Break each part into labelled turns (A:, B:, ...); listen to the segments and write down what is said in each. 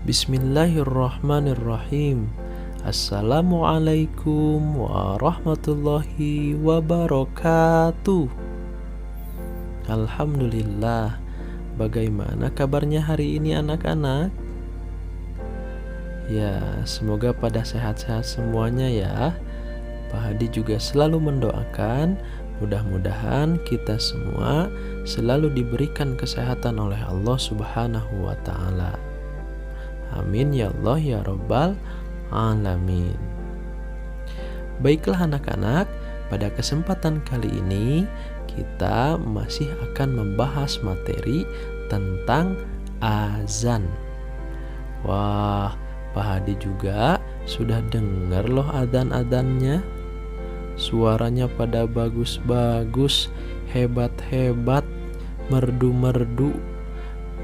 A: Bismillahirrahmanirrahim. Assalamualaikum warahmatullahi wabarakatuh. Alhamdulillah. Bagaimana kabarnya hari ini anak-anak? Ya, semoga pada sehat-sehat semuanya ya. Pak Hadi juga selalu mendoakan mudah-mudahan kita semua selalu diberikan kesehatan oleh Allah Subhanahu wa Ta'ala. Amin ya Allah ya Rabbal Alamin. Baiklah anak-anak, pada kesempatan kali ini kita masih akan membahas materi tentang azan. Wah, Pak Hadi juga sudah dengar loh adzan-adzannya. Suaranya pada bagus-bagus, hebat-hebat, merdu-merdu.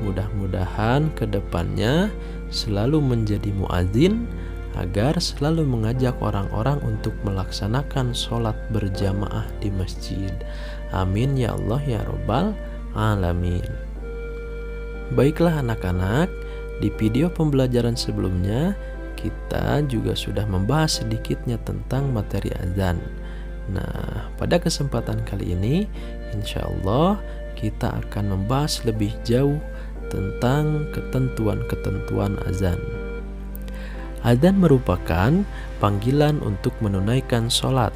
A: Mudah-mudahan kedepannya selalu menjadi muadzin agar selalu mengajak orang-orang untuk melaksanakan sholat berjamaah di masjid. Amin ya Allah ya Rabbal Alamin. Baiklah anak-anak, di video pembelajaran sebelumnya kita juga sudah membahas sedikitnya tentang materi azan. Nah, pada kesempatan kali ini insya Allah kita akan membahas lebih jauh tentang ketentuan-ketentuan azan. Azan merupakan panggilan untuk menunaikan sholat.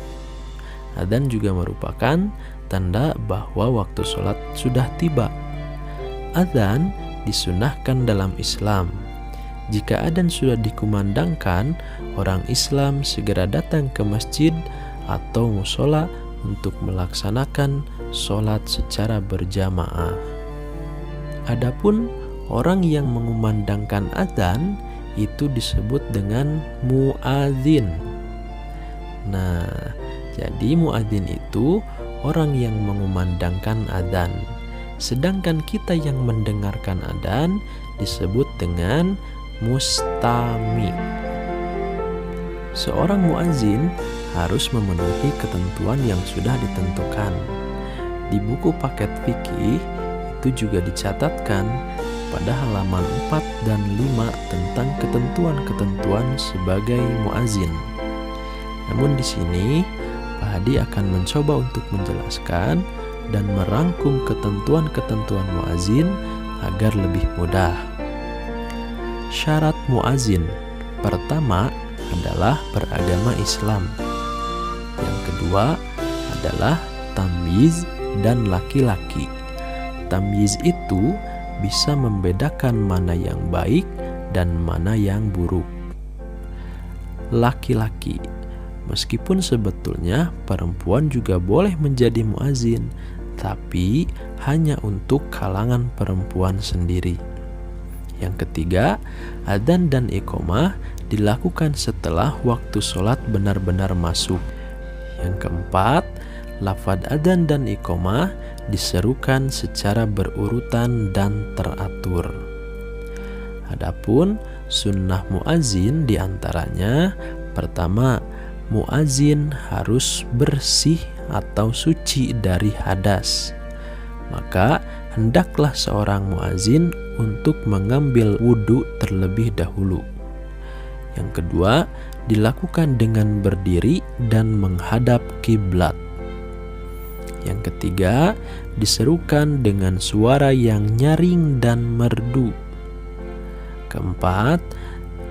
A: Azan juga merupakan tanda bahwa waktu sholat sudah tiba. Azan disunahkan dalam Islam. Jika adzan sudah dikumandangkan, orang Islam segera datang ke masjid atau mushola untuk melaksanakan sholat secara berjamaah. Adapun orang yang mengumandangkan adzan itu disebut dengan muadzin. Nah, jadi muadzin itu orang yang mengumandangkan adzan. Sedangkan kita yang mendengarkan adzan disebut dengan mustami. Seorang muadzin harus memenuhi ketentuan yang sudah ditentukan. Di buku paket fikih itu juga dicatatkan pada halaman 4 dan 5 tentang ketentuan-ketentuan sebagai muadzin. Namun di sini Pak Hadi akan mencoba untuk menjelaskan dan merangkum ketentuan-ketentuan muadzin agar lebih mudah. Syarat muadzin pertama adalah beragama Islam. Yang kedua adalah tamyiz dan laki-laki. Tamyiz itu bisa membedakan mana yang baik dan mana yang buruk. Laki-laki, meskipun sebetulnya perempuan juga boleh menjadi muadzin, tapi hanya untuk kalangan perempuan sendiri. Yang ketiga, adzan dan iqamah dilakukan setelah waktu sholat benar-benar masuk. Yang keempat, lafaz adzan dan iqamah diserukan secara berurutan dan teratur. Adapun sunnah muadzin diantaranya, pertama, muadzin harus bersih atau suci dari hadas. Maka hendaklah seorang muadzin untuk mengambil wudhu terlebih dahulu. Yang kedua, dilakukan dengan berdiri dan menghadap kiblat. Yang ketiga, diserukan dengan suara yang nyaring dan merdu. Keempat,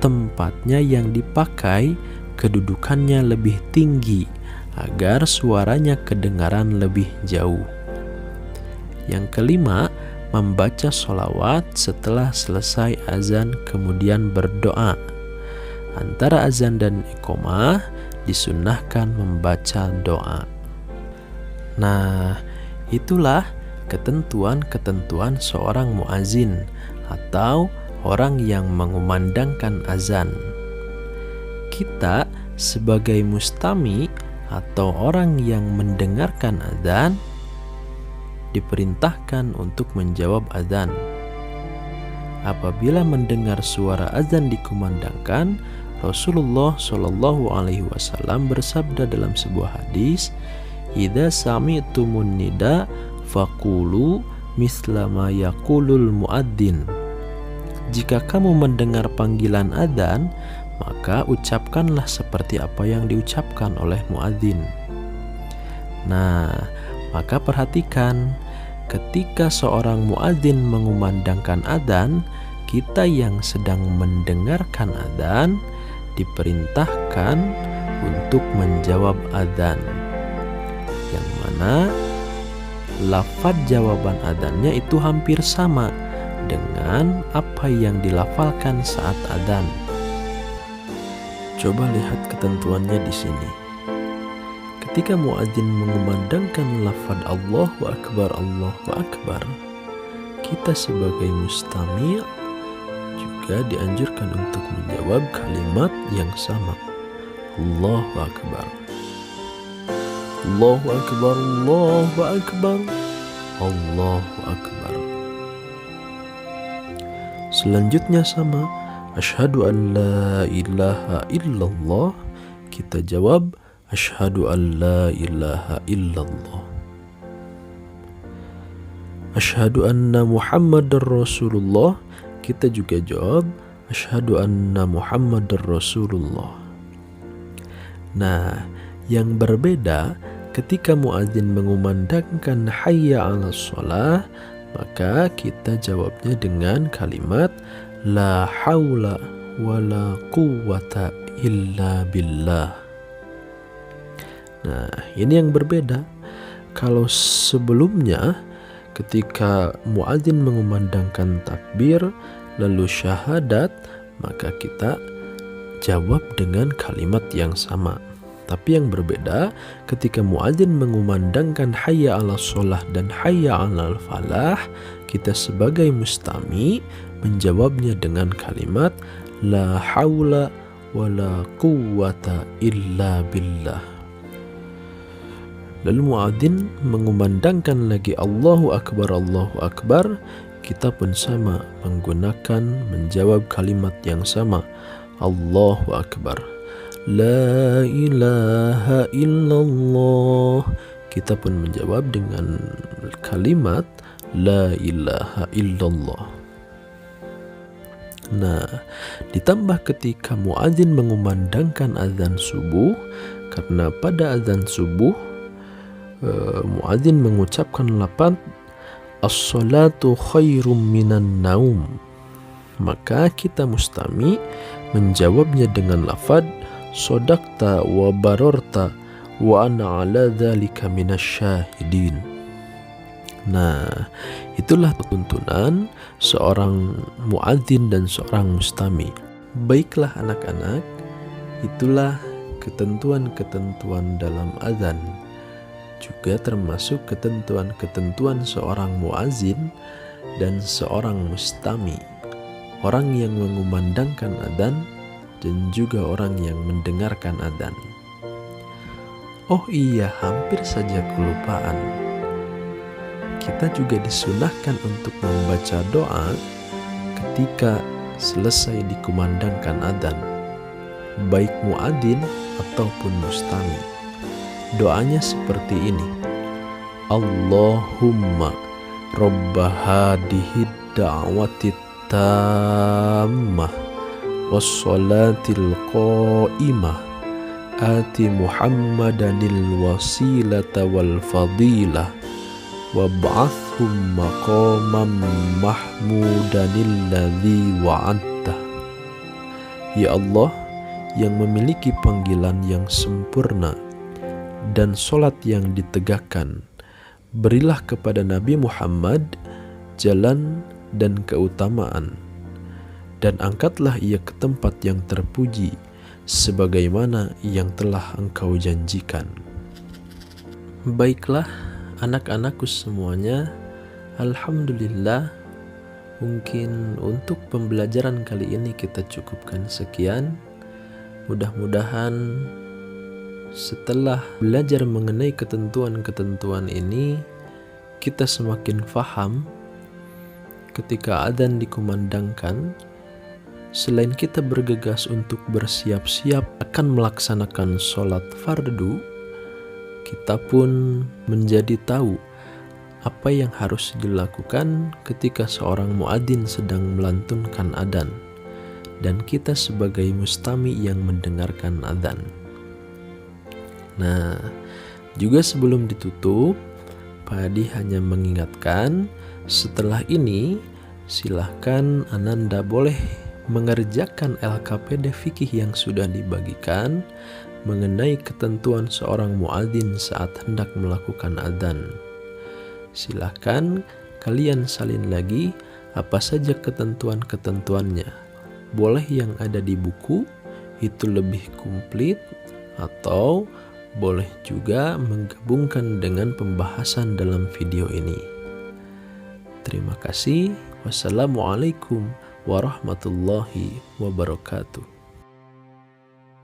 A: tempatnya yang dipakai kedudukannya lebih tinggi agar suaranya kedengaran lebih jauh. Yang kelima, membaca sholawat setelah selesai azan kemudian berdoa. Antara azan dan iqamah disunnahkan membaca doa. Nah, itulah ketentuan-ketentuan seorang muadzin atau orang yang mengumandangkan azan. Kita sebagai mustami atau orang yang mendengarkan azan diperintahkan untuk menjawab azan. Apabila mendengar suara azan dikumandangkan, Rasulullah Shallallahu Alaihi Wasallam bersabda dalam sebuah hadis, "Idza sami'tumun nida faqulu misla ma yaqulul muadzin." jika kamu mendengar panggilan adzan, maka ucapkanlah seperti apa yang diucapkan oleh muadzin. Nah, maka perhatikan, ketika seorang muadzin mengumandangkan adzan, kita yang sedang mendengarkan adzan diperintahkan untuk menjawab adzan, yang mana lafaz jawaban adzannya itu hampir sama dengan apa yang dilafalkan saat adzan. Coba lihat ketentuannya di sini. Ketika muadzin mengumandangkan lafaz Allahu Akbar, kita sebagai mustami' juga dianjurkan untuk menjawab kalimat yang sama. Allahu Akbar. Allahu Akbar, Allahu Akbar, Allahu Akbar. Selanjutnya sama, asyhadu an la ilaha illallah, kita jawab asyhadu an la ilaha illallah. Asyhadu anna Muhammadar Rasulullah, kita juga jawab asyhadu anna Muhammadar Rasulullah. Nah, yang berbeda ketika muadzin mengumandangkan hayya 'alas shalah, maka kita jawabnya dengan kalimat la haula wala quwwata illa billah. Nah, ini yang berbeda. Kalau sebelumnya ketika muadzin mengumandangkan takbir lalu syahadat, maka kita jawab dengan kalimat yang sama. Tapi yang berbeda ketika muadzin mengumandangkan hayya 'alas shalah dan hayya 'alal falah, kita sebagai mustami menjawabnya dengan kalimat la haula wala quwwata illa billah. Lalu muadzin mengumandangkan lagi Allahu Akbar, kita pun sama menggunakan menjawab kalimat yang sama, Allahu Akbar. La ilaha illallah, kita pun menjawab dengan kalimat la ilaha illallah. Nah, ditambah ketika muadzin mengumandangkan azan subuh, karena pada azan subuh muadzin mengucapkan lafaz as-salatu khairum minan naum, maka kita mustami menjawabnya dengan lafaz sodakta wa barorta wa ana ala dzalika minasyahidin. Nah, itulah tuntunan seorang muadzin dan seorang mustami. Baiklah anak-anak, itulah ketentuan-ketentuan dalam azan, juga termasuk ketentuan-ketentuan seorang muadzin dan seorang mustami, orang yang mengumandangkan adzan dan juga orang yang mendengarkan adzan. Oh iya, hampir saja kelupaan. Kita juga disunahkan untuk membaca doa ketika selesai dikumandangkan adzan, baik muadzin ataupun mustami. Doanya seperti ini: Allahumma rabba hadhihi da'wati tammah wassalatil qa'imah ati Muhammadanil wasilata wal fadilah wab'athhum maqaman mahmudanil ladzi wa'adta. Ya Allah, yang memiliki panggilan yang sempurna dan solat yang ditegakkan, berilah kepada Nabi Muhammad jalan dan keutamaan, dan angkatlah ia ke tempat yang terpuji sebagaimana yang telah Engkau janjikan. Baiklah anak-anakku semuanya, alhamdulillah, mungkin untuk pembelajaran kali ini kita cukupkan sekian. Mudah-mudahan setelah belajar mengenai ketentuan-ketentuan ini, kita semakin faham ketika adzan dikumandangkan, selain kita bergegas untuk bersiap-siap akan melaksanakan sholat fardu, kita pun menjadi tahu apa yang harus dilakukan ketika seorang muadzin sedang melantunkan adzan dan kita sebagai mustami yang mendengarkan adzan. Nah, juga sebelum ditutup, Pak Hadi hanya mengingatkan, setelah ini silahkan Ananda boleh mengerjakan LKPD fikih yang sudah dibagikan mengenai ketentuan seorang muadzin saat hendak melakukan adzan. Silahkan kalian salin lagi apa saja ketentuan-ketentuannya. Boleh yang ada di buku, itu lebih komplit, atau boleh juga menggabungkan dengan pembahasan dalam video ini. Terima kasih. Wassalamualaikum warahmatullahi wabarakatuh.